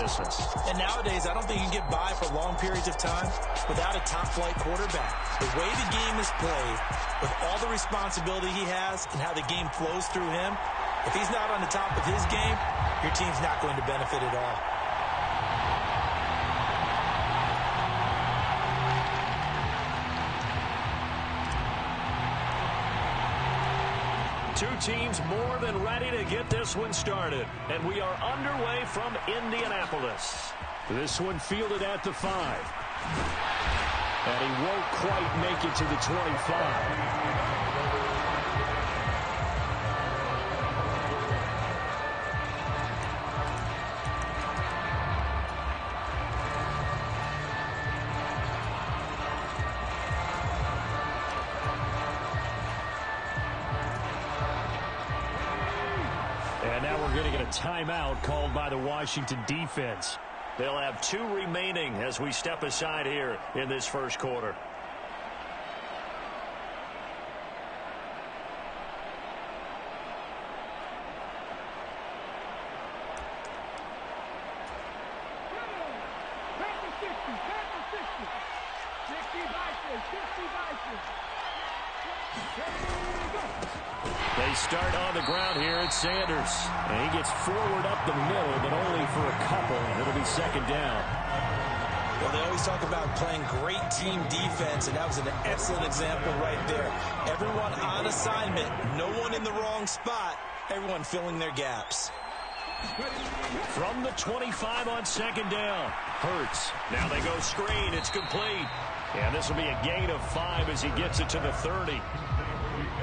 distance. And nowadays, I don't think you can get by for long periods of time without a top-flight quarterback. The way the game is played, with all the responsibility he has and how the game flows through him, if he's not on the top of his game, your team's not going to benefit at all. Two teams more than ready to get this one started. And we are underway from Indianapolis. This one fielded at the 5. And he won't quite make it to the 25. And now we're going to get a timeout called by the Washington defense. They'll have 2 remaining as we step aside here in this first quarter. They start on the ground here at Sanders. And he gets forward up the middle, but only for a couple. It'll be second down. Well, they always talk about playing great team defense, and that was an excellent example right there. Everyone on assignment, no one in the wrong spot, everyone filling their gaps. From the 25 on second down, Hurts. Now they go screen. It's complete. And this will be a gain of 5 as he gets it to the 30.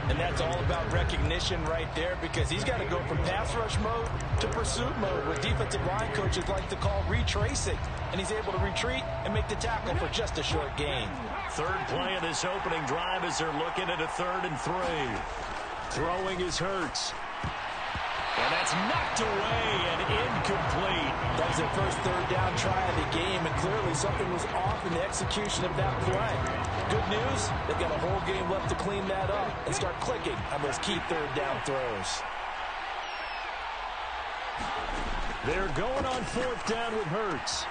And that's all about recognition right there, because he's got to go from pass rush mode to pursuit mode, what defensive line coaches like to call retracing. And he's able to retreat and make the tackle for just a short gain. Third play of this opening drive as they're looking at a 3rd and 3. Throwing is Hurts. And that's knocked away and incomplete. That was their first 3rd down try of the game, and clearly something was off in the execution of that play. Good news, they've got a whole game left to clean that up and start clicking on those key 3rd down throws. They're going on 4th down with Hurts.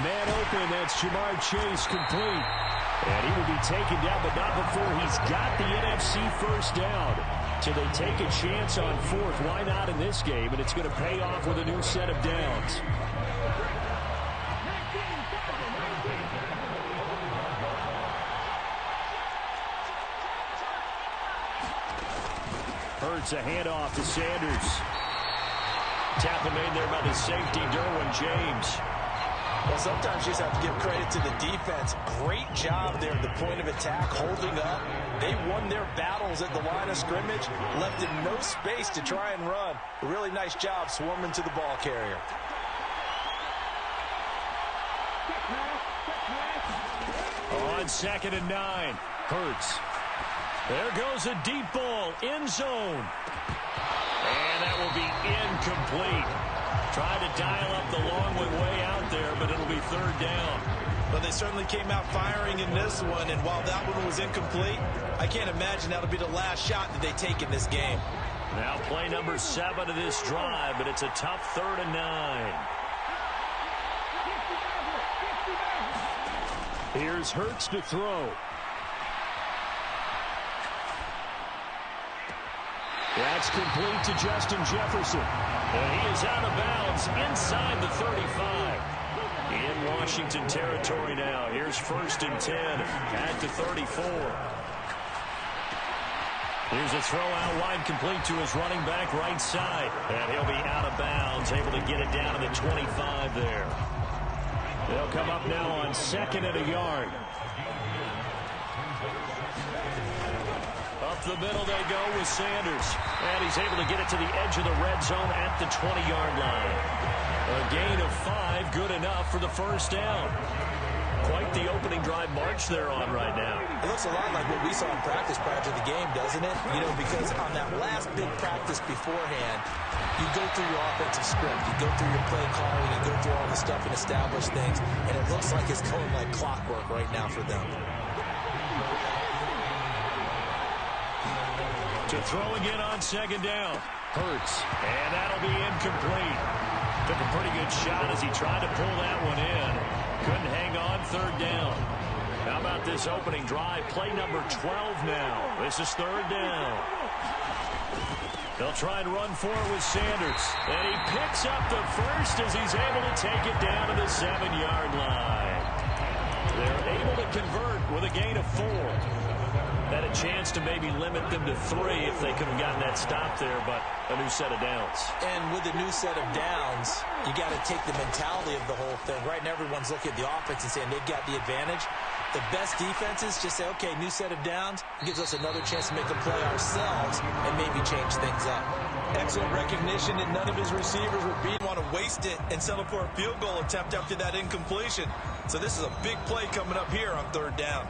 Man open, that's Jamar Chase, complete. And he will be taken down, but not before he's got the NFC first down. So they take a chance on 4th. Why not in this game? And it's going to pay off with a new set of downs. Hurts a handoff to Sanders. Tackle made there by the safety, Derwin James. Well, sometimes you just have to give credit to the defense. Great job there at the point of attack, holding up. They won their battles at the line of scrimmage, left in no space to try and run. A really nice job swarming to the ball carrier. On 2nd and 9, Hurts. There goes a deep ball, end zone. And that will be incomplete. Tried to dial up the long way out there, but it'll be 3rd down. But they certainly came out firing in this one, and while that one was incomplete, I can't imagine that'll be the last shot that they take in this game. Now play number 7 of this drive, but it's a tough 3rd and 9. Here's Hurts to throw. That's complete to Justin Jefferson. And he is out of bounds inside the 35. In Washington territory now. Here's 1st and 10 at the 34. Here's a throw out wide, complete to his running back right side. And he'll be out of bounds, able to get it down to the 25 there. They'll come up now on 2nd and a yard. Up the middle they go with Sanders. And he's able to get it to the edge of the red zone at the 20-yard line. A gain of 5, good enough for the first down. Quite the opening drive march they're on right now. It looks a lot like what we saw in practice prior to the game, doesn't it? You know, because on that last big practice beforehand, you go through your offensive script, you go through your play calling, you go through all the stuff and establish things, and it looks like it's going like clockwork right now for them. To throw again on 2nd down. Hurts. And that'll be incomplete. Took a pretty good shot as he tried to pull that one in. Couldn't hang on, third down. How about this opening drive? Play number 12 now. This is third down. They'll try and run for it with Sanders. And he picks up the first as he's able to take it down to the 7-yard line. They're able to convert with a gain of 4. Had a chance to maybe limit them to 3 if they could have gotten that stop there, but a new set of downs. And with a new set of downs, you got to take the mentality of the whole thing. Right now, everyone's looking at the offense and saying they've got the advantage. The best defenses just say, okay, new set of downs. It gives us another chance to make a play ourselves and maybe change things up. Excellent recognition that none of his receivers would want to waste it and settle for a field goal attempt after that incompletion. So this is a big play coming up here on third down.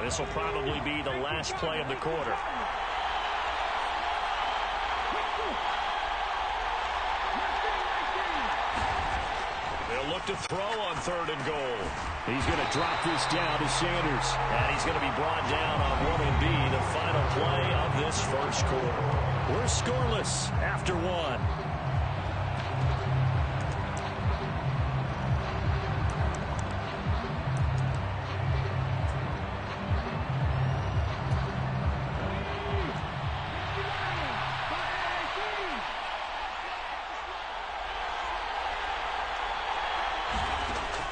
This will probably be the last play of the quarter. They'll look to throw on third and goal. He's going to drop this down to Sanders. And he's going to be brought down on what will be the final play of this first quarter. We're scoreless after 1.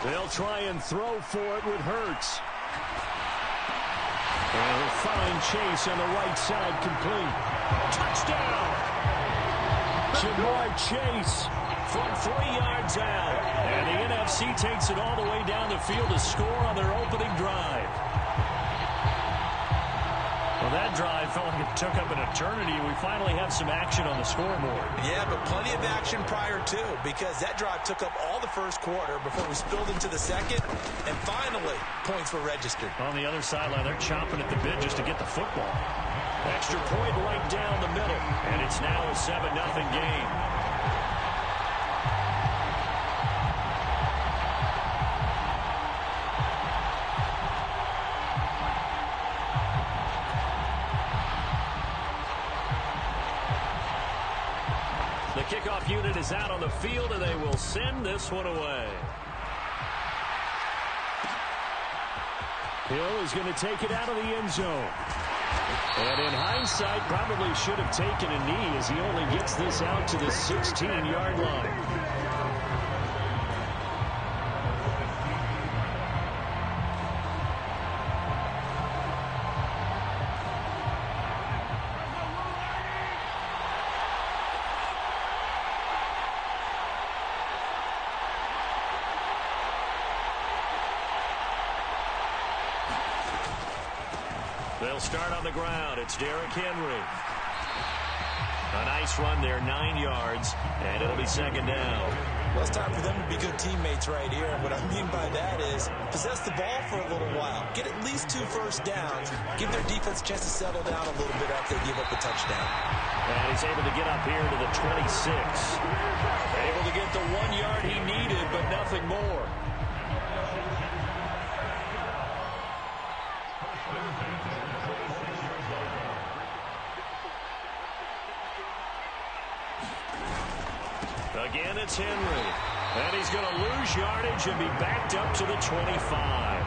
They'll try and throw for it with Hurts. And he'll find Chase on the right side, complete. Touchdown! Jamar Chase from 3 yards out. And the NFC takes it all the way down the field to score on their opening drive. Well, that drive felt like it took up an eternity. We finally have some action on the scoreboard. Yeah, but plenty of action prior to, because that drive took up all the first quarter before we spilled into the second, and finally, points were registered. On the other sideline, they're chomping at the bit just to get the football. Extra point right down the middle, and it's now a 7-0 game. The kickoff unit is out on the field, and they will send this one away. Hill is going to take it out of the end zone. And in hindsight, probably should have taken a knee as he only gets this out to the 16-yard line. They'll start on the ground. It's Derrick Henry. A nice run there, 9 yards, and it'll be second down. Well, it's time for them to be good teammates right here. And what I mean by that is possess the ball for a little while. Get at least 2 first downs. Give their defense a chance to settle down a little bit after they give up a touchdown. And he's able to get up here to the 26. Able to get the 1 yard he needed, but nothing more. Again, it's Henry. And he's going to lose yardage and be backed up to the 25.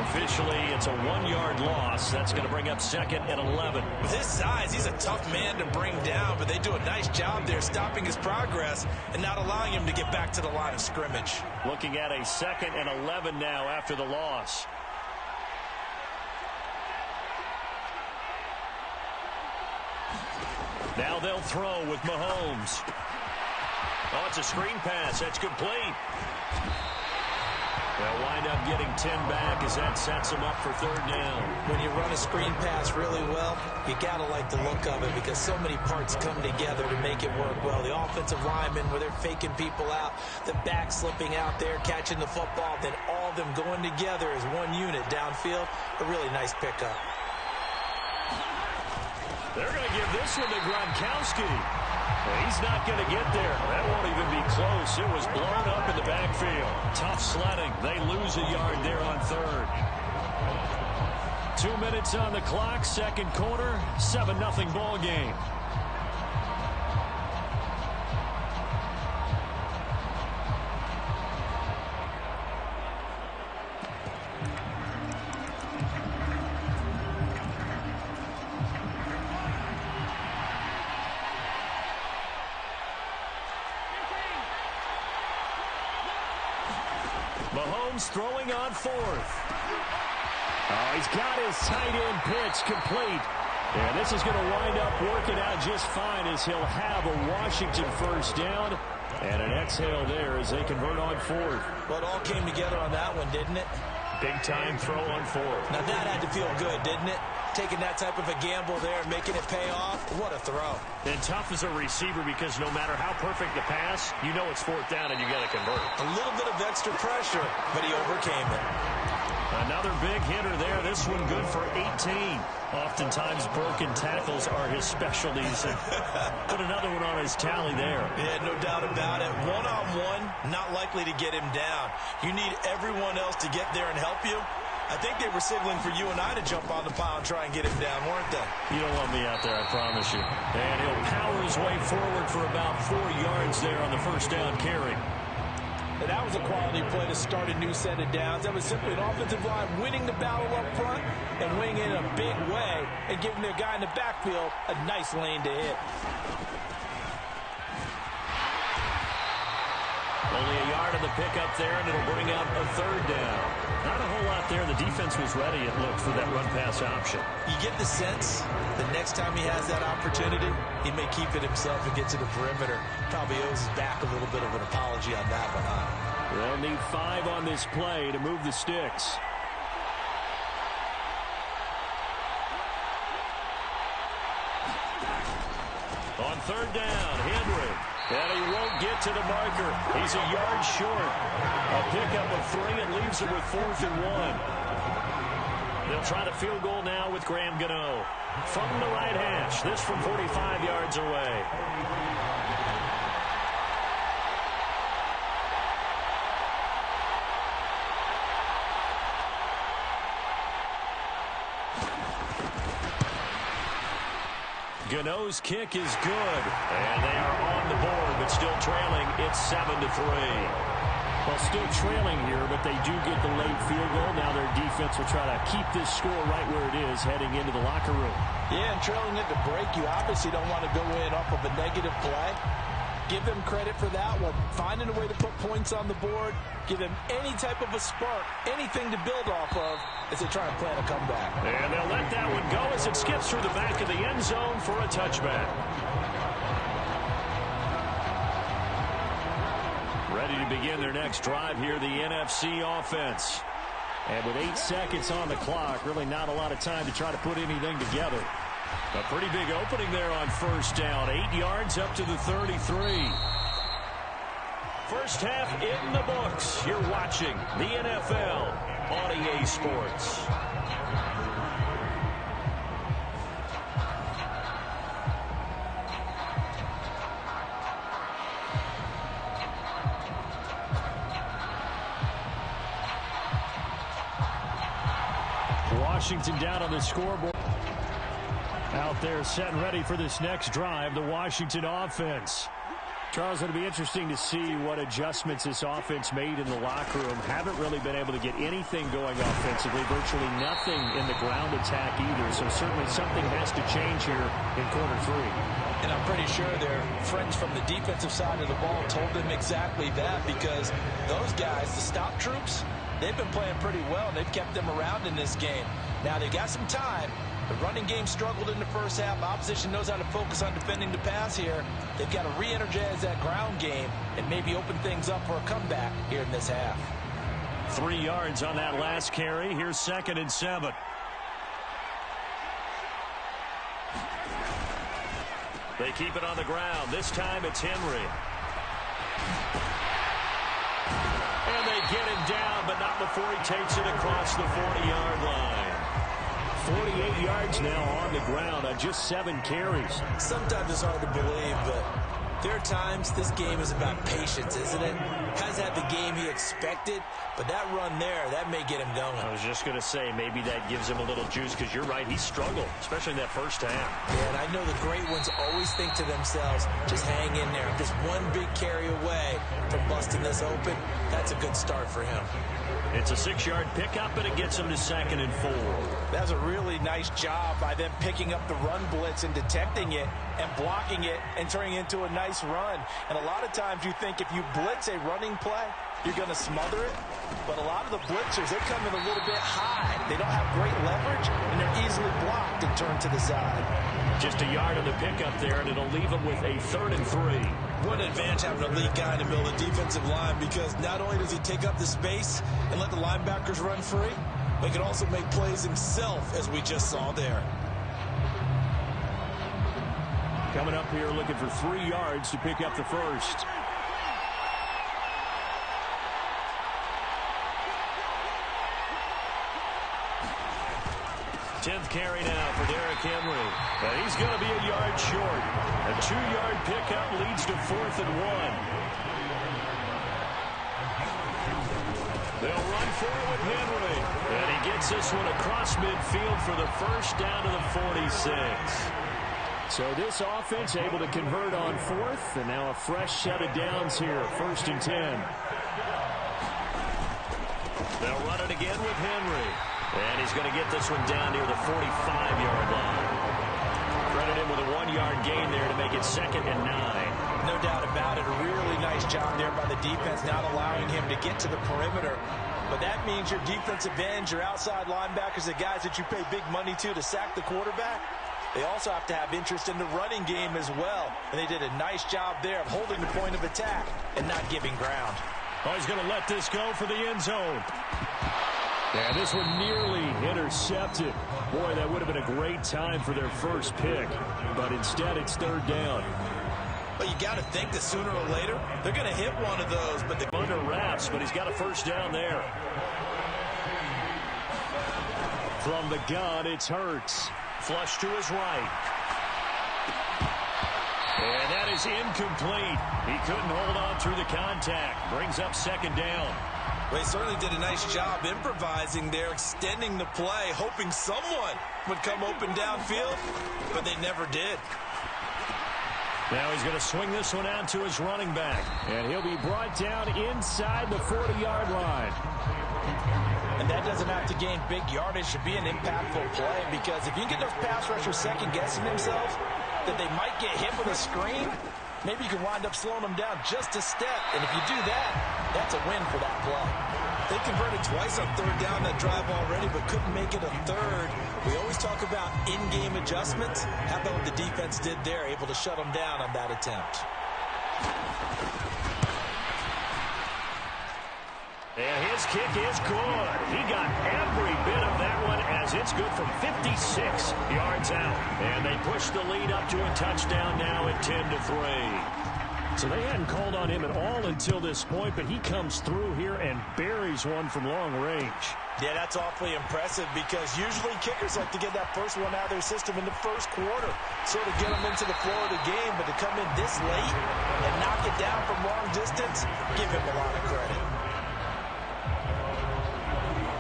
Officially, it's a 1-yard loss. That's going to bring up second and 11. With his size, he's a tough man to bring down, but they do a nice job there stopping his progress and not allowing him to get back to the line of scrimmage. Looking at a second and 11 now after the loss. Now they'll throw with Mahomes. Oh, it's a screen pass. That's complete. They'll wind up getting 10 back as that sets them up for third down. When you run a screen pass really well, you got to like the look of it because so many parts come together to make it work well. The offensive linemen, where they're faking people out, the back slipping out there, catching the football, then all of them going together as one unit downfield. A really nice pickup. They're going to give this one to Gronkowski. He's not going to get there. That won't even be close. It was blown up in the backfield. Tough sledding. They lose a yard there on third. 2 minutes on the clock, second quarter, 7-0 ball game. Mahomes throwing on fourth. Oh, he's got his tight end pitch complete. And this is going to wind up working out just fine as he'll have a Washington first down. And an exhale there as they convert on fourth. Well, it all came together on that one, didn't it? Big-time throw on fourth. Now, that had to feel good, didn't it? Taking that type of a gamble there and making it pay off. What a throw. And tough as a receiver because no matter how perfect the pass, you know it's fourth down and you got to convert. A little bit of extra pressure, but he overcame it. Another big hitter there. This one good for 18. Oftentimes broken tackles are his specialties. Put another one on his tally there. Yeah, no doubt about it. One-on-one, not likely to get him down. You need everyone else to get there and help you. I think they were signaling for you and I to jump on the pile and try and get him down, weren't they? You don't want me out there, I promise you. And he'll power his way forward for about 4 yards there on the first down carry. And that was a quality play to start a new set of downs. That was simply an offensive line winning the battle up front and winning it in a big way and giving their guy in the backfield a nice lane to hit. Only a yard of the pickup there, and it'll bring out a third down. Not a whole lot there. The defense was ready, it looked, for that run-pass option. You get the sense the next time he has that opportunity, he may keep it himself and get to the perimeter. Probably owes his back a little bit of an apology on that one, huh? They'll need 5 on this play to move the sticks. On third down, Henry. And he won't get to the marker. He's a yard short. A pickup of 3 and leaves him with 4th and 1. They'll try the field goal now with Graham Gano. From the right hash. This from 45 yards away. Gano's kick is good. And they are on the board, but still trailing. It's 7-3. Well, still trailing here, but they do get the late field goal. Now their defense will try to keep this score right where it is heading into the locker room. Yeah, and trailing at the break, you obviously don't want to go in off of a negative play. Give them credit for that one. Finding a way to put points on the board. Give them any type of a spark, anything to build off of as they try and plan a comeback. And they'll let that one go as it skips through the back of the end zone for a touchback. Ready to begin their next drive here, the NFC offense. And with 8 seconds on the clock, really not a lot of time to try to put anything together. A pretty big opening there on first down. 8 yards up to the 33. First half in the books. You're watching the NFL on EA Sports. Washington down on the scoreboard. Out there set and ready for this next drive, the Washington offense. Charles, it'll be interesting to see what adjustments this offense made in the locker room. Haven't really been able to get anything going offensively, virtually nothing in the ground attack either. So certainly something has to change here in quarter 3. And I'm pretty sure their friends from the defensive side of the ball told them exactly that, because those guys, the stop troops, they've been playing pretty well, and they've kept them around in this game. Now, they've got some time. The running game struggled in the first half. Opposition knows how to focus on defending the pass here. They've got to re-energize that ground game and maybe open things up for a comeback here in this half. 3 yards on that last carry. Here's 2nd and 7. They keep it on the ground. This time it's Henry. And they get him down, but not before he takes it across the 40-yard line. 48 yards now on the ground on just 7 carries. Sometimes it's hard to believe, but There are times this game is about patience, isn't it? Hasn't had the game he expected, but that run there, that may get him going. I was just going to say, maybe that gives him a little juice, because you're right, he struggled, especially in that first half. Yeah, and I know the great ones always think to themselves, just hang in there. I'm just one big carry away from busting this open. That's a good start for him. It's a 6-yard pickup, and it gets him to 2nd and 4. That's a really nice job by them picking up the run blitz and detecting it and blocking it and turning it into a nice run. And a lot of times you think if you blitz a running play, you're going to smother it. But a lot of the blitzers, they come in a little bit high. They don't have great leverage, and they're easily blocked and turned to the side. Just a yard on the pickup there, and it'll leave them with a 3rd and 3. What an advantage having a lead guy in the middle of the defensive line, because not only does he take up the space and let the linebackers run free, but he can also make plays himself, as we just saw there. Coming up here looking for 3 yards to pick up the first. Tenth carry now for Derrick Henry. And he's going to be a yard short. A 2-yard pickup leads to 4th and 1. They'll run for it with Henry. And he gets this one across midfield for the first down to the 46. So this offense able to convert on 4th. And now a fresh set of downs here. 1st and 10. They'll run it again with Henry. And he's going to get this one down near the 45-yard line. Credit him with a 1-yard gain there to make it 2nd and 9. No doubt about it. A really nice job there by the defense, not allowing him to get to the perimeter. But that means your defensive ends, your outside linebackers, the guys that you pay big money to sack the quarterback, they also have to have interest in the running game as well. And they did a nice job there of holding the point of attack and not giving ground. Oh, he's going to let this go for the end zone. And this one nearly intercepted. Boy, that would have been a great time for their first pick. But instead, it's 3rd down. Well, you got to think that sooner or later, they're going to hit one of those. But under wraps, but he's got a first down there. From the gun, it's Hurts. Flush to his right. And that is incomplete. He couldn't hold on through the contact. Brings up 2nd down. Well, he certainly did a nice job improvising there, extending the play, hoping someone would come open downfield, but they never did. Now he's going to swing this one out to his running back, and he'll be brought down inside the 40-yard line. And that doesn't have to gain big yardage to be an impactful play, because if you can get those pass rushers second-guessing themselves, that they might get hit with a screen, maybe you can wind up slowing them down just a step. And if you do that, that's a win for that play. They converted twice on 3rd down that drive already, but couldn't make it a 3rd. We always talk about in-game adjustments. How about what the defense did there, able to shut them down on that attempt? And his kick is good. He got every bit of that one, as it's good from 56 yards out. And they push the lead up to a touchdown now at 10-3. So they hadn't called on him at all until this point, but he comes through here and buries one from long range. Yeah, that's awfully impressive, because usually kickers like to get that first one out of their system in the first quarter, sort of get them into the flow of the game. But to come in this late and knock it down from long distance, give him a lot of credit.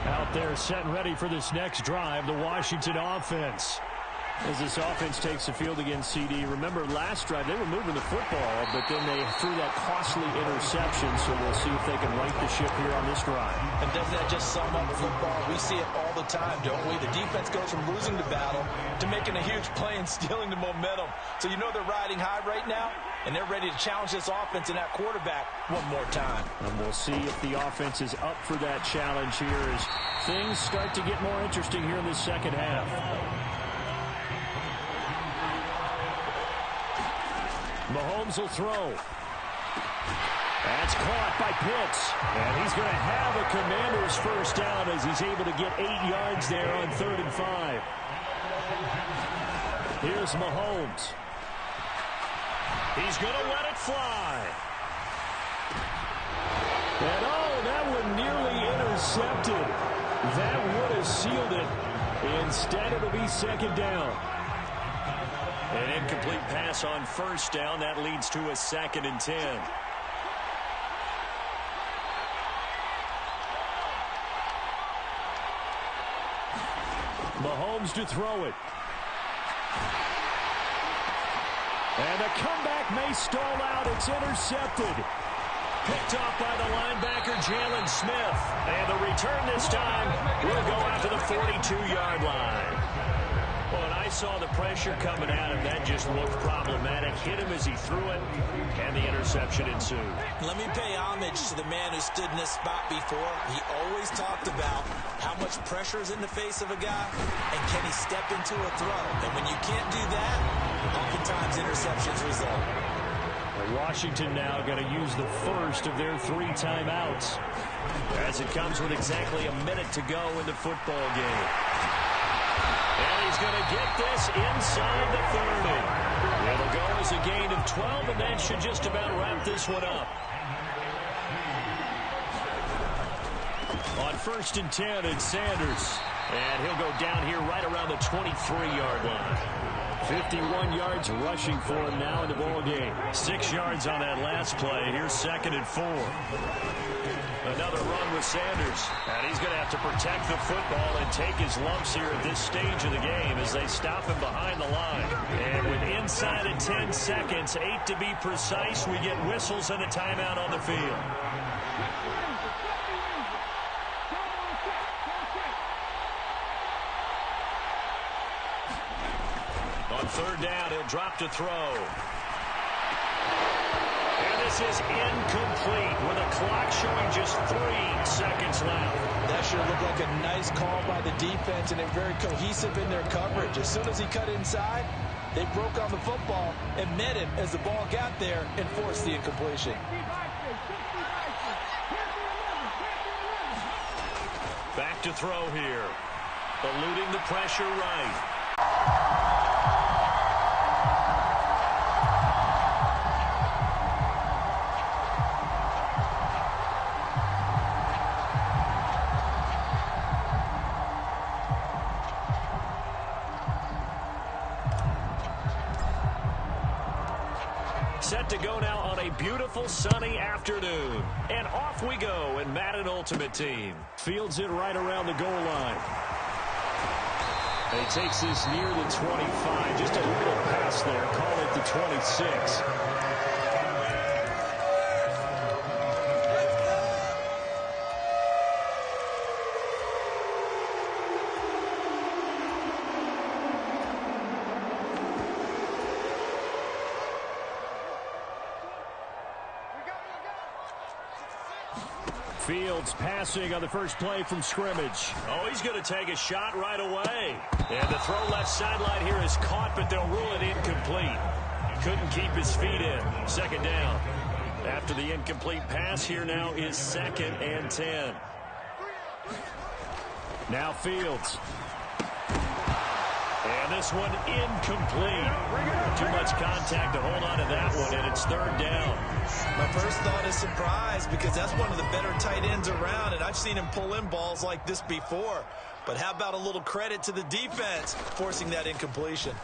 Out there set and ready for this next drive, the Washington offense. As this offense takes the field against CD, remember last drive they were moving the football, but then they threw that costly interception, so we'll see if they can right the ship here on this drive. And doesn't that just sum up football? We see it all the time, don't we? The defense goes from losing the battle to making a huge play and stealing the momentum. So you know they're riding high right now, and they're ready to challenge this offense and that quarterback one more time. And we'll see if the offense is up for that challenge here as things start to get more interesting here in the second half. Mahomes will throw. That's caught by Pitts. And he's going to have a Commander's first down as he's able to get 8 yards there on 3rd and 5. Here's Mahomes. He's going to let it fly. And oh, that one nearly intercepted. That would have sealed it. Instead, it'll be 2nd down. An incomplete pass on first down. That leads to a 2nd and 10. Mahomes to throw it. And the comeback may stall out. It's intercepted. Picked off by the linebacker, Jalen Smith. And the return this time will go out to the 42-yard line. Well, and I saw the pressure coming at him. That just looked problematic. Hit him as he threw it, and the interception ensued. Let me pay homage to the man who stood in this spot before. He always talked about how much pressure is in the face of a guy, and can he step into a throw. And when you can't do that, oftentimes interceptions result. Washington now going to use the first of their 3 timeouts as it comes with exactly a minute to go in the football game. And he's going to get this inside the 30. It'll go as a gain of 12, and that should just about wrap this one up. On 1st and 10, it's Sanders. And he'll go down here right around the 23-yard line. 51 yards rushing for him now in the ball game. 6 yards on that last play. Here's 2nd and 4. Another run with Sanders. And he's going to have to protect the football and take his lumps here at this stage of the game as they stop him behind the line. And with inside of 10 seconds, 8 to be precise, we get whistles and a timeout on the field. On 3rd down, he'll drop to throw. And this is incomplete with a clock showing just 3 seconds left. That should look like a nice call by the defense, and they're very cohesive in their coverage. As soon as he cut inside, they broke on the football and met him as the ball got there and forced the incompletion. Back to throw here. Eluding the pressure right. Set to go now on a beautiful sunny afternoon. And off we go in Madden Ultimate Team. Fields it right around the goal line. And he takes this near the 25. Just a little pass there. Call it the 26. Fields passing on the first play from scrimmage. Oh, he's going to take a shot right away. And the throw left sideline here is caught, but they'll rule it incomplete. Couldn't keep his feet in. 2nd down. After the incomplete pass, here now is 2nd and 10. Now Fields. And this one incomplete. Too much contact to hold on to that one, and it's 3rd down. My first thought is surprise, because that's one of the better tight ends around, and I've seen him pull in balls like this before. But how about a little credit to the defense forcing that incompletion?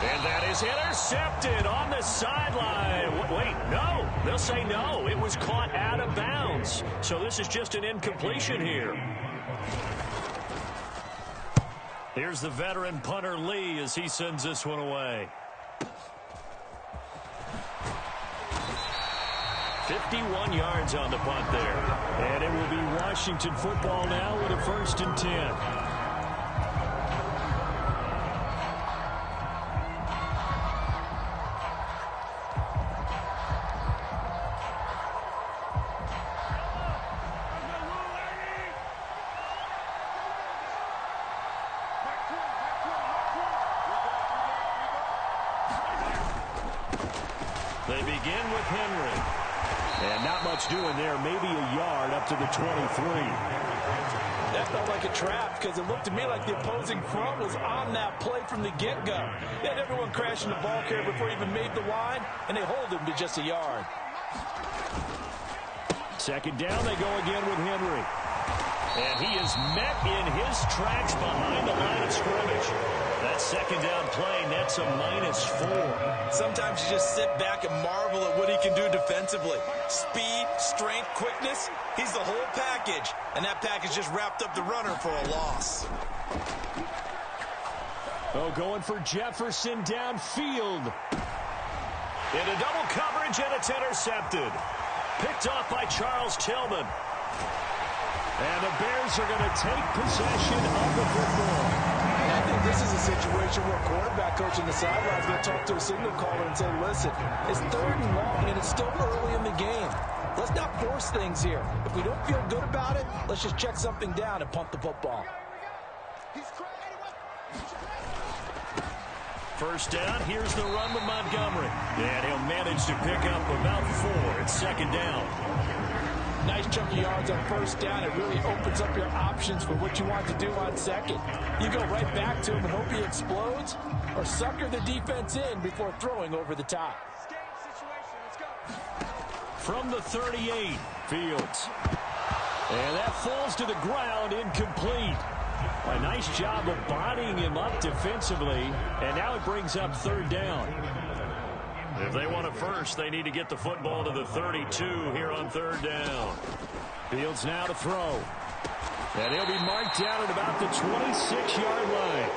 And that is intercepted on the sideline. Wait, no. They'll say no. It was caught out of bounds. So this is just an incompletion here. Here's the veteran punter Lee as he sends this one away. 51 yards on the punt there. And it will be Washington football now with a 1st and 10. They begin with Henry. And not much doing there. Maybe a yard up to the 23. That felt like a trap, because it looked to me like the opposing front was on that play from the get-go. They had everyone crashing the ball carrier before he even made the line, and they hold him to just a yard. 2nd down, they go again with Henry. And he is met in his tracks behind the line of scrimmage. That second down play nets a -4. Sometimes you just sit back and marvel at what he can do defensively. Speed, strength, quickness. He's the whole package. And that package just wrapped up the runner for a loss. Oh, going for Jefferson downfield. Into double coverage, and it's intercepted. Picked off by Charles Tillman. And the Bears are going to take possession of the football. I think this is a situation where a quarterback coach in the sideline is going to talk to a signal caller and say, listen, it's 3rd and long, and it's still early in the game. Let's not force things here. If we don't feel good about it, let's just check something down and punt the football. First down, here's the run with Montgomery. And he'll manage to pick up about 4. It's second down. Nice chunk of yards on first down. It really opens up your options for what you want to do on second. You go right back to him and hope he explodes, or sucker the defense in before throwing over the top. From the 38, Fields. And that falls to the ground, incomplete. A nice job of bodying him up defensively, and now it brings up 3rd down. If they want it first, they need to get the football to the 32 here on 3rd down. Fields now to throw. And he'll be marked down at about the 26-yard line.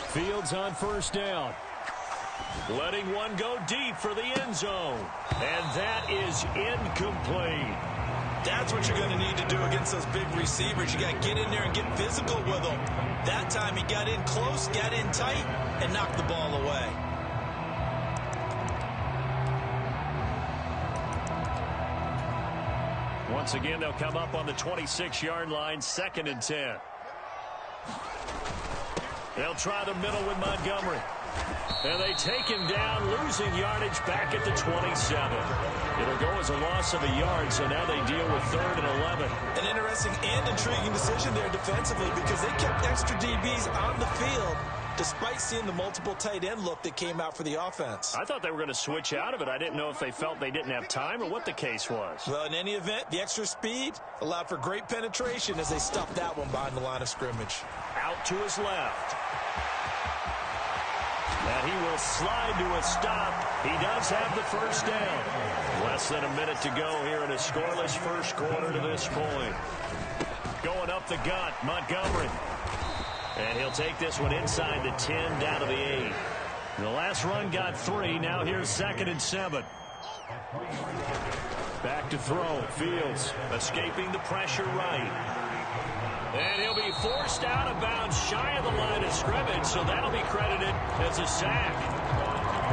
Fields on first down. Letting one go deep for the end zone. And that is incomplete. That's what you're going to need to do against those big receivers. You got to get in there and get physical with them. That time he got in close, got in tight, and knocked the ball away. Once again, they'll come up on the 26-yard line, 2nd and 10. They'll try the middle with Montgomery. And they take him down, losing yardage back at the 27. It'll go as a loss of a yard, so now they deal with 3rd and 11. An interesting and intriguing decision there defensively, because they kept extra DBs on the field despite seeing the multiple tight end look that came out for the offense. I thought they were going to switch out of it. I didn't know if they felt they didn't have time or what the case was. Well, in any event, the extra speed allowed for great penetration as they stuffed that one behind the line of scrimmage. Out to his left. And he will slide to a stop. He does have the first down. Less than a minute to go here in a scoreless first quarter to this point. Going up the gut, Montgomery. And he'll take this one inside the 10, down to the 8. The last run got 3. Now here's 2nd and 7. Back to throw. Fields escaping the pressure right. And he'll be forced out of bounds shy of the line of scrimmage, so that'll be credited as a sack.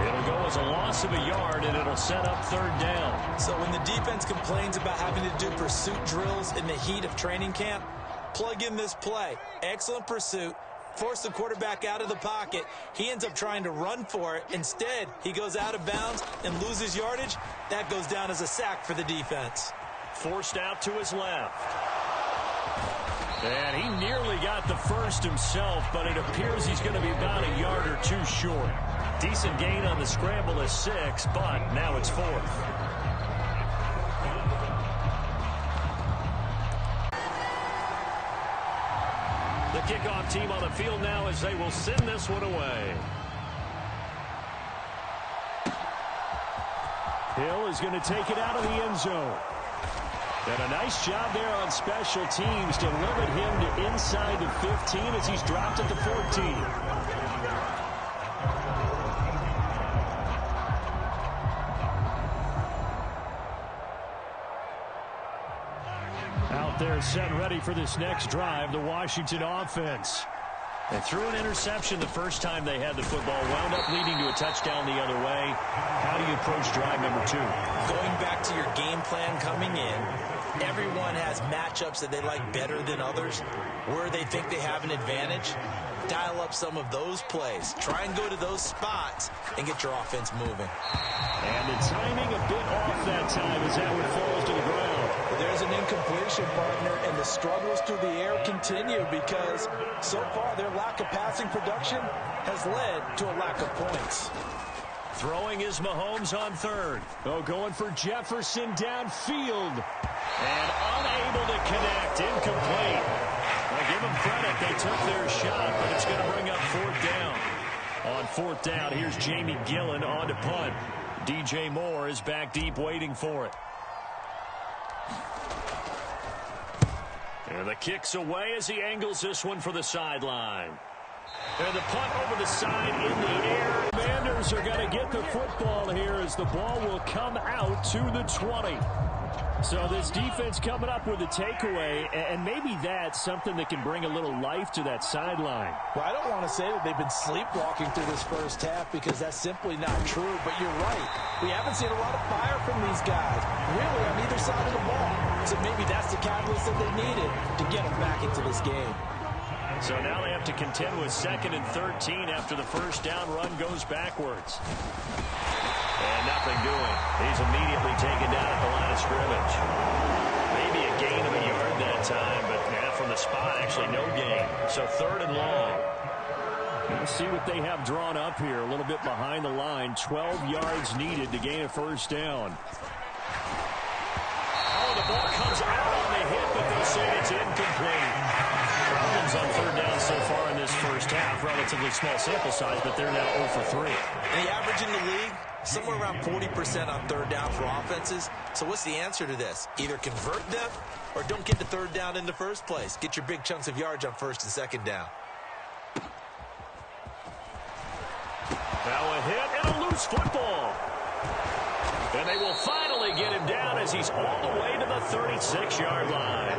It'll go as a loss of a yard, and it'll set up 3rd down. So when the defense complains about having to do pursuit drills in the heat of training camp, plug in this play. Excellent pursuit. Force the quarterback out of the pocket. He ends up trying to run for it. Instead, he goes out of bounds and loses yardage. That goes down as a sack for the defense. Forced out to his left. And he nearly got the first himself, but it appears he's going to be about a yard or 2 short. Decent gain on the scramble is 6, but now it's 4th. The kickoff team on the field now as they will send this one away. Hill is going to take it out of the end zone. And a nice job there on special teams to limit him to inside the 15 as he's dropped at the 14. Out there set ready for this next drive, the Washington offense. And threw an interception the first time they had the football, wound up leading to a touchdown the other way. How do you approach drive number 2? Going back to your game plan coming in, everyone has matchups that they like better than others, where they think they have an advantage. Dial up some of those plays. Try and go to those spots and get your offense moving. And the timing a bit off that time as that one falls to the ground. There's an incompletion, partner, and the struggles through the air continue because so far their lack of passing production has led to a lack of points. Throwing is Mahomes on third. Oh, going for Jefferson downfield. And unable to connect. Incomplete. Well, give them credit. They took their shot, but it's going to bring up fourth down. On fourth down, here's Jamie Gillen on to punt. DJ Moore is back deep waiting for it. And the kick's away as he angles this one for the sideline. And the punt over the side in the air. Commanders are going to get the football here as the ball will come out to the 20. So this defense coming up with a takeaway, and maybe that's something that can bring a little life to that sideline. Well, I don't want to say that they've been sleepwalking through this first half because that's simply not true, but you're right. We haven't seen a lot of fire from these guys, really, on either side of the ball. So maybe that's the catalyst that they needed to get them back into this game. So now they have to contend with 2nd and 13 after the first down run goes backwards. And nothing doing. He's immediately taken down at the line of scrimmage. Maybe a gain of a yard that time, but from the spot, actually no gain. So 3rd and long. Let's see what they have drawn up here. A little bit behind the line. 12 yards needed to gain a first down. Oh, the ball comes out on the hit, but they say it's incomplete. Problems on 3rd down so far in this first half. Relatively small sample size, but they're now 0 for 3. And the average in the league, somewhere around 40% on 3rd down for offenses. So what's the answer to this? Either convert them or don't get to 3rd down in the first place. Get your big chunks of yards on 1st and 2nd down. Now a hit and a loose football. And they will finally get him down as he's all the way to the 36-yard line.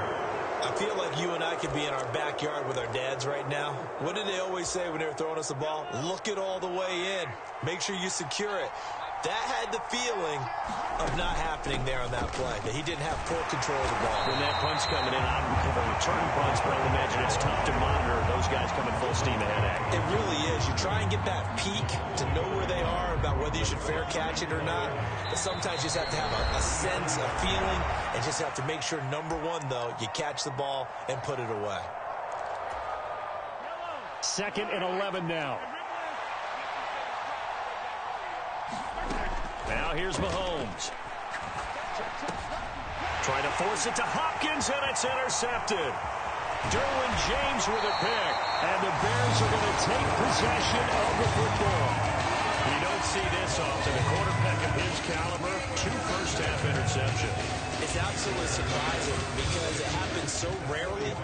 I feel like you and I could be in our backyard with our dads right now. What did they always say when they were throwing us the ball? Look it all the way in. Make sure you secure it. That had the feeling of not happening there on that play, that he didn't have full control of the ball. When that punch coming in, I'm a return punch, but I imagine it's tough to monitor those guys coming full steam ahead at you. It really is. You try and get that peek to know where they are about whether you should fair catch it or not. But sometimes you just have to have a sense, a feeling, and just have to make sure, number one, though, you catch the ball and put it away. 2nd and 11 now. Now here's Mahomes. Trying to force it to Hopkins, and it's intercepted. Derwin James with a pick, and the Bears are going to take possession of the football. You don't see this often. A quarterback of his caliber, 2 first-half interceptions. It's absolutely surprising because it happens so rarely.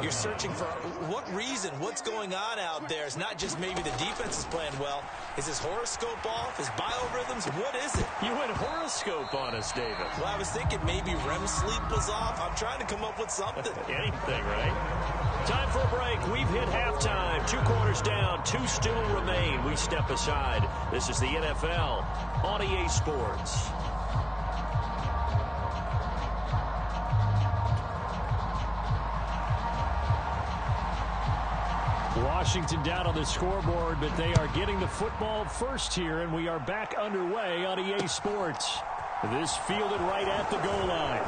You're searching for what reason, what's going on out there. It's not just maybe the defense is playing well. Is his horoscope off? His biorhythms? What is it? You went horoscope on us, David. Well, I was thinking maybe REM sleep was off. I'm trying to come up with something. Anything, right? Time for a break. We've hit halftime. 2 quarters down. 2 still remain. We step aside. This is the NFL on EA Sports. Washington down on the scoreboard, but they are getting the football first here, and we are back underway on EA Sports. This fielded right at the goal line.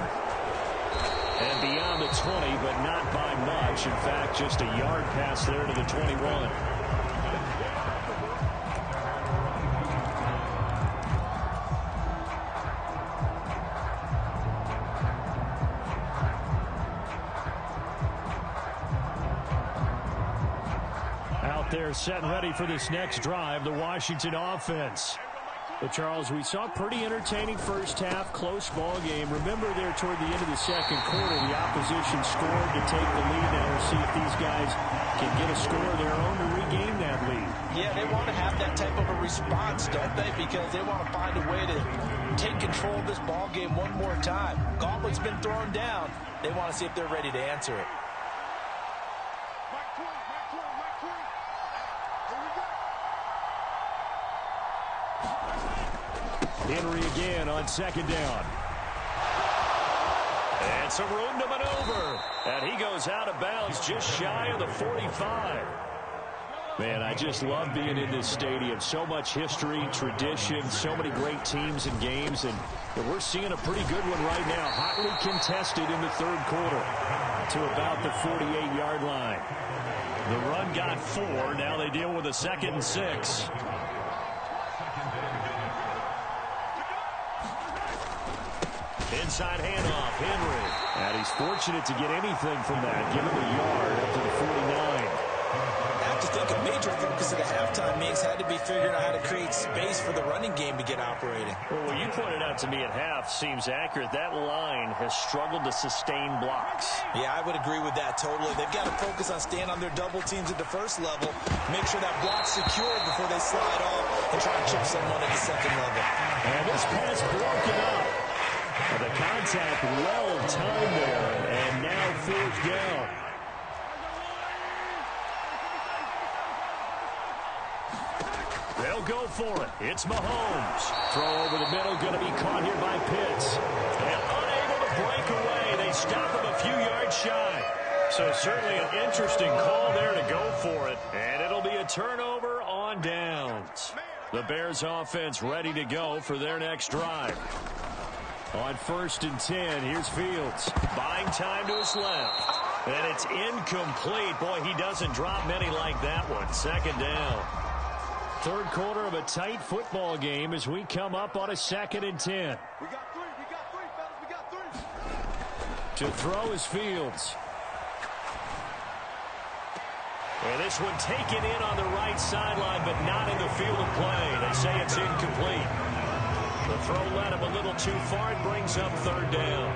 And beyond the 20, but not by much. In fact, just a yard pass there to the 21. They're set and ready for this next drive, the Washington offense. But, Charles, we saw a pretty entertaining first half, close ball game. Remember there toward the end of the second quarter, the opposition scored to take the lead. Now we'll see if these guys can get a score of their own to regain that lead. Yeah, they want to have that type of a response, don't they? Because they want to find a way to take control of this ball game one more time. Gauntlet's been thrown down. They want to see if they're ready to answer it. Henry again on 2nd down. And some room to maneuver. And he goes out of bounds just shy of the 45. Man, I just love being in this stadium. So much history, tradition, so many great teams and games. And we're seeing a pretty good one right now. Hotly contested in the 3rd quarter to about the 48-yard line. The run got 4. Now they deal with a 2nd and 6. side handoff. Henry. And he's fortunate to get anything from that. Give him a yard up to the 49. I have to think a major focus at the halftime Meigs had to be figuring out how to create space for the running game to get operating. Well, what you pointed out to me at half seems accurate. That line has struggled to sustain blocks. Yeah, I would agree with that totally. They've got to focus on staying on their double teams at the first level, make sure that block's secure before they slide off and try and chip someone at the second level. And this pass broken up. And the contact well timed there, and now fourth down. They'll go for it. It's Mahomes. Throw over the middle, going to be caught here by Pitts. And unable to break away. They stop him a few yards shy. So certainly an interesting call there to go for it. And it'll be a turnover on downs. The Bears offense ready to go for their next drive. On 1st and 10, here's Fields. Buying time to his left. And it's incomplete. Boy, he doesn't drop many like that one. 2nd down. Third quarter of a tight football game as we come up on a 2nd and 10. We got three, fellas. We got 3. To throw is Fields. And this one taken in on the right sideline, but not in the field of play. They say it's incomplete. The throw led him a little too far. It brings up 3rd down.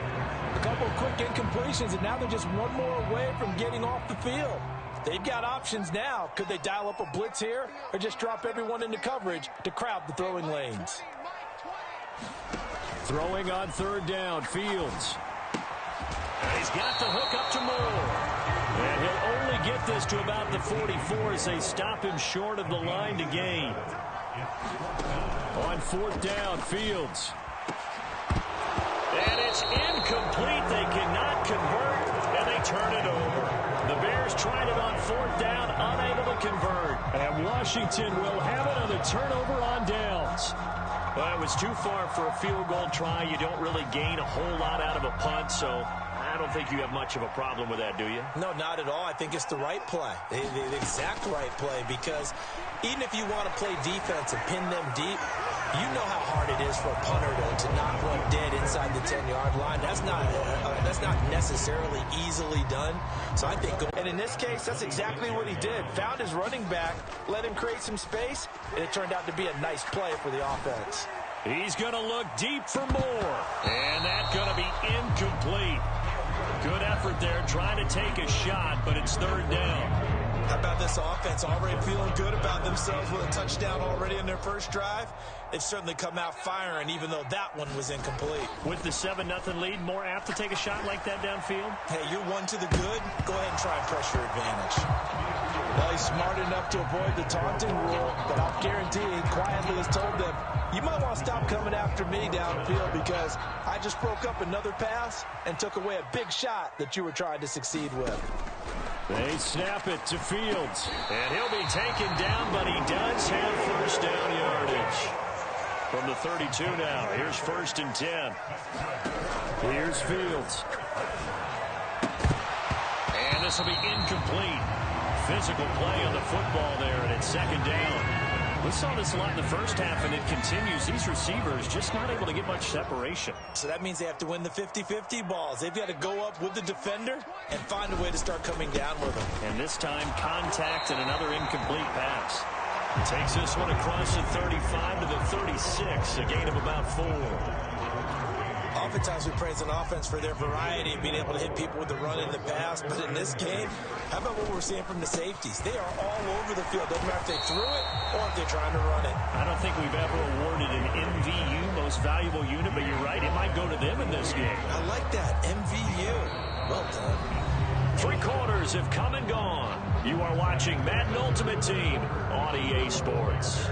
A couple of quick incompletions, and now they're just one more away from getting off the field. They've got options now. Could they dial up a blitz here or just drop everyone into coverage to crowd the throwing lanes? Throwing on 3rd down, Fields. And he's got the hook up to Moore. And he'll only get this to about the 44 as they stop him short of the line to gain. On 4th down, Fields. And it's incomplete. They cannot convert, and they turn it over. The Bears tried it on 4th down, unable to convert. And Washington will have it on the turnover on downs. Well, it was too far for a field goal try. You don't really gain a whole lot out of a punt, so I don't think you have much of a problem with that, do you? No, not at all. I think it's the right play, the exact right play, because even if you want to play defense and pin them deep, you know how hard it is for a punter to knock one dead inside the 10-yard line. That's not necessarily easily done. So I think, and in this case, that's exactly what he did. Found his running back, let him create some space, and it turned out to be a nice play for the offense. He's going to look deep for more, and that's going to be incomplete. Good effort there, trying to take a shot, but it's 3rd down. How about this offense already feeling good about themselves with a touchdown already in their first drive? They've certainly come out firing, even though that one was incomplete. With the 7-0 lead, more apt to take a shot like that downfield? Hey, you're one to the good. Go ahead and try and press your advantage. Well, he's smart enough to avoid the taunting rule, but I'll guarantee he quietly has told them, you might want to stop coming after me downfield because I just broke up another pass and took away a big shot that you were trying to succeed with. They snap it to Fields. And he'll be taken down, but he does have 1st down yardage. From the 32 now, here's 1st and 10. Here's Fields. And this will be incomplete. Physical play on the football there, and it's 2nd down. We saw this a lot in the first half, and it continues. These receivers just not able to get much separation. So that means they have to win the 50-50 balls. They've got to go up with the defender and find a way to start coming down with them. And this time, contact and another incomplete pass. Takes this one across the 35 to the 36, a gain of about 4. Oftentimes we praise an offense for their variety of being able to hit people with the run and the pass, but in this game, how about what we're seeing from the safeties? They are all over the field. Doesn't matter if they threw it or if they're trying to run it. I don't think we've ever awarded an MVU, most valuable unit, but you're right, it might go to them in this game. I like that, MVU. Well done. 3 quarters have come and gone. You are watching Madden Ultimate Team on EA Sports.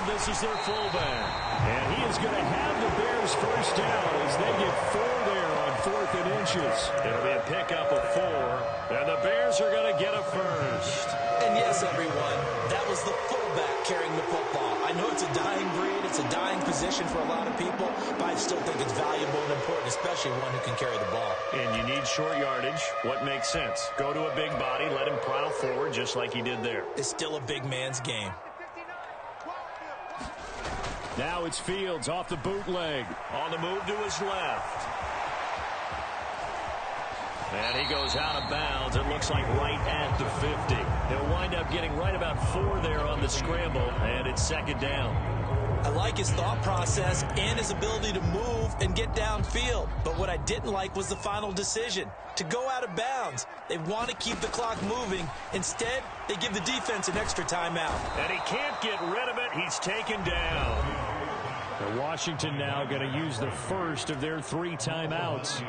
This is their fullback. And he is going to have the Bears 1st down as they get 4 there on 4th and inches. It'll be a pickup of 4. And the Bears are going to get a 1st. And yes, everyone, that was the fullback carrying the football. I know it's a dying breed, it's a dying position for a lot of people, but I still think it's valuable and important, especially one who can carry the ball. And you need short yardage. What makes sense? Go to a big body, let him plow forward just like he did there. It's still a big man's game. Now it's Fields off the bootleg. On the move to his left. And he goes out of bounds. It looks like right at the 50. He'll wind up getting right about 4 there on the scramble, and it's second down. I like his thought process and his ability to move and get downfield. But what I didn't like was the final decision, to go out of bounds. They want to keep the clock moving. Instead, they give the defense an extra timeout. And he can't get rid of it. He's taken down. Washington now going to use the first of their 3 timeouts.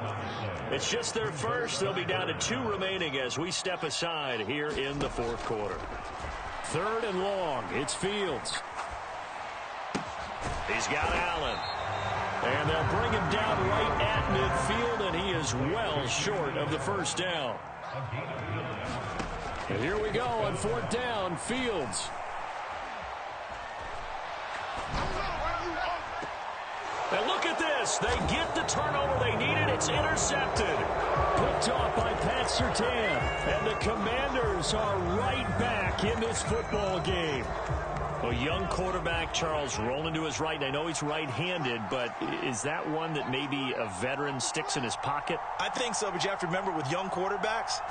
It's just their first. They'll be down to 2 remaining as we step aside here in the fourth quarter. 3rd and long. It's Fields. He's got Allen. And they'll bring him down right at midfield, and he is well short of the first down. And here we go on 4th down. Fields. And look at this. They get the turnover they needed. It's intercepted. Picked off by Pat Surtain. And the Commanders are right back in this football game. A young quarterback, Charles, rolling to his right. And I know he's right-handed, but is that one that maybe a veteran sticks in his pocket? I think so, but you have to remember with young quarterbacks,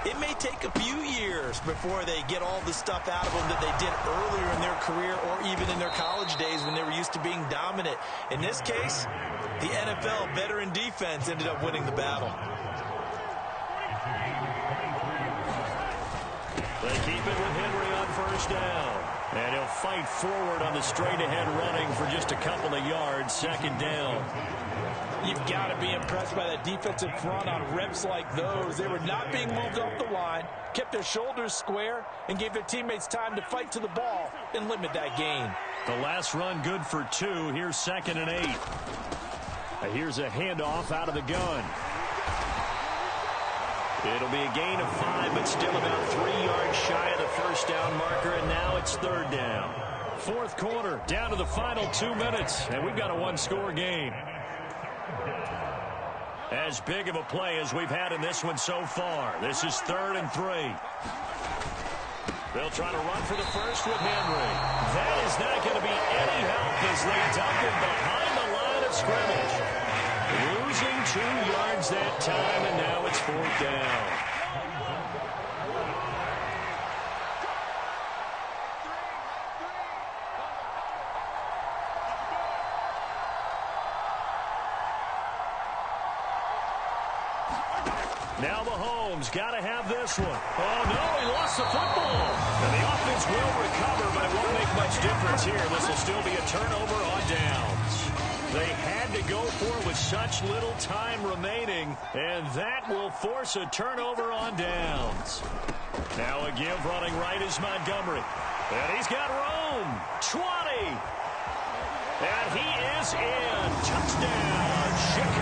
it may take a few years before they get all the stuff out of them that they did earlier in their career or even in their college days when they were used to being dominant. In this case, the NFL veteran defense ended up winning the battle. They keep it with Henry on first down. And he'll fight forward on the straight-ahead running for just a couple of yards. Second down. You've got to be impressed by that defensive front on reps like those. They were not being moved off the line, kept their shoulders square, and gave their teammates time to fight to the ball and limit that gain. The last run good for 2. Here's 2nd and 8. Here's a handoff out of the gun. It'll be a gain of 5, but still about 3 yards shy of the first down marker, and now it's 3rd down. 4th quarter, down to the final 2 minutes, and we've got a 1-score game. As big of a play as we've had in this one so far. This is 3rd and 3. They'll try to run for the first with Henry. That is not going to be any help as they dump it behind the line of scrimmage. Losing 2 yards that time, and now it's 4th down. Now Mahomes got to have this one. Oh, no, he lost the football. And the offense will recover, but it won't make much difference here. This will still be a turnover on downs. They had to go for it with such little time remaining, and that will force a turnover on downs. Now a give running right is Montgomery. And he's got room. 20. And he is in. Touchdown, Chicago.